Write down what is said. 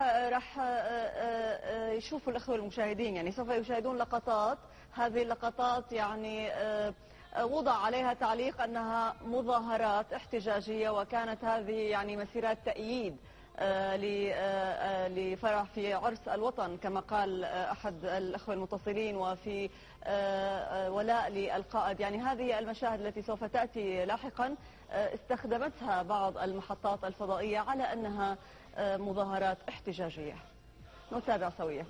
راح يشوفوا الأخوة المشاهدين، يعني سوف يشاهدون لقطات. هذه اللقطات يعني وضع عليها تعليق أنها مظاهرات احتجاجية، وكانت هذه يعني مسيرات تأييد لفرح في عرس الوطن كما قال أحد الأخوة المتصلين، وفي ولاء للقائد. يعني هذه المشاهد التي سوف تأتي لاحقا استخدمتها بعض المحطات الفضائية على أنها مظاهرات احتجاجية. نتابع سويا.